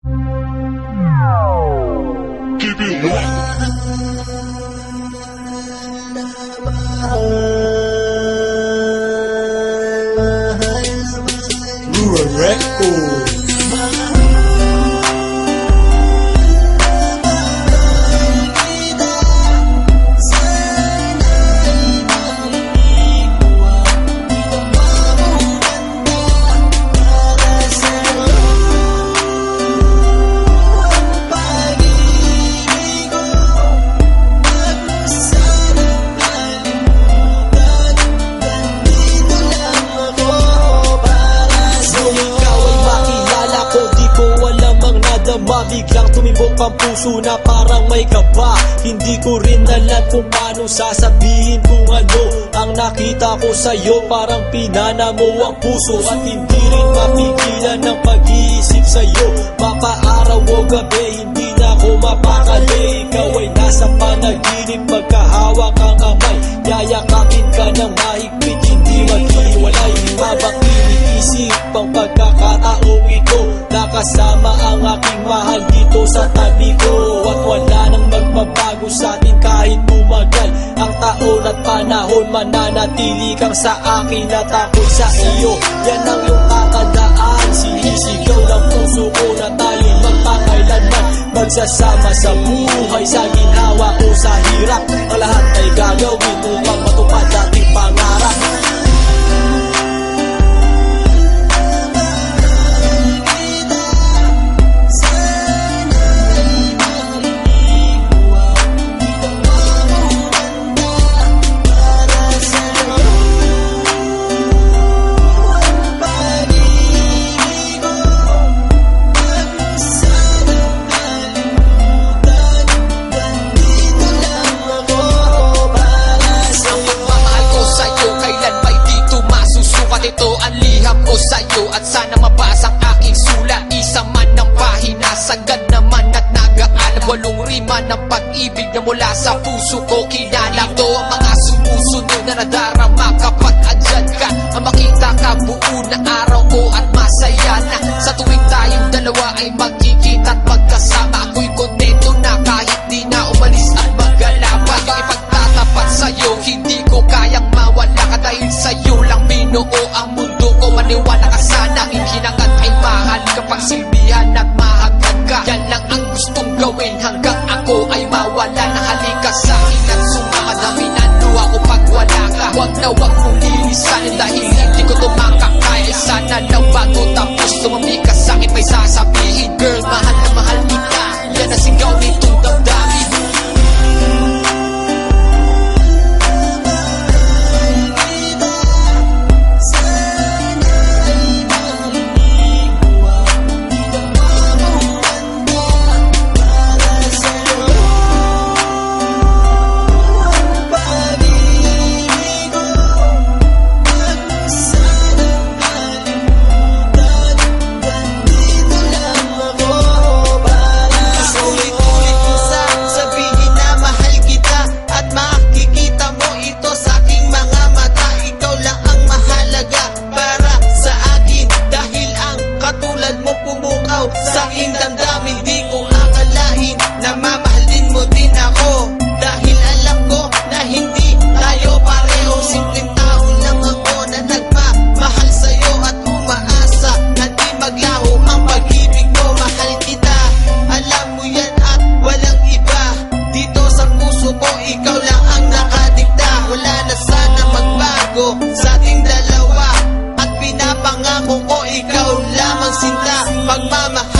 Keep it wet. Rural Record. Biglang tumimbok ang puso na parang may kaba. Hindi ko rin alam kung paano sasabihin kung ano ang nakita ko sa'yo. Parang pinana mo ang puso at hindi rin mapigilan ng pag-iisip sa'yo. Mapaaraw o gabi, hindi na ako mapakali. Ikaw ay nasa panaginip, magkahawak ang kamay. Yayakapin ka ng mahigpit, hindi maghiwalay. Habang iniisip ang pagkakataong ito, nakasama ang aking mahal dito sa tabi ko. At wala nang magbabago sa atin kahit tumagal ang taon at panahon. Mananatili kang sa akin at ako'y sa iyo. Yan ang iyong tatandaan. Sinisigaw ng puso ko na tayo'y magpakailanman. Magsasama sa buhay, sa ginawa ko sa hirap. Ang lahat ay gagawin upang matupad ating pangarap. Sa'yo at sana mabasa ang aking sulat. Isa man ng pahina, sagad naman at nagaalam. 8 rima ng pag-ibig na mula sa puso ko kinala. Ito ang mga sumusunod na nadarama kapag andyan ka. Ang makita ka buo na araw ko at masaya na. Sa tuwing tayong dalawa ay magkikita at magkasama. Ako'y kontento na kahit di na umalis at magalawa. Yung ipagtatapat sa'yo, hindi ko kayang mawala ka. Dahil sa'yo lang binuo ang mundo ko. Maniwala ka sana, hinangat ay mahal kapag silbihan at mahagad ka. Yan lang ang gustong gawin hanggang ako ay mawala na. Halika sa akin at sumama na minano ako pag wala ka. Huwag na huwag mong lilisanin dahil hindi ko tumakakaya. Sana lang bago tapos tumami ka sa akin may sasabihin. Girl, mahal na mahal kita. Yan ang sigaw nitong damdamin. Sa aking damdamin, di ko akalain na mamahalin mo din ako. Dahil alam ko na hindi tayo pareho. Simpleng tao lang ako na nagmamahal sa'yo at umaasa na di maglaho ang pag-ibig mo. Mahal kita, alam mo yan at walang iba. Dito sa puso ko, ikaw lang ang nakadikta. Wala na sana magbago sa ating dalawa. At pinapangako ko, ikaw lamang sinta. Pagmamahal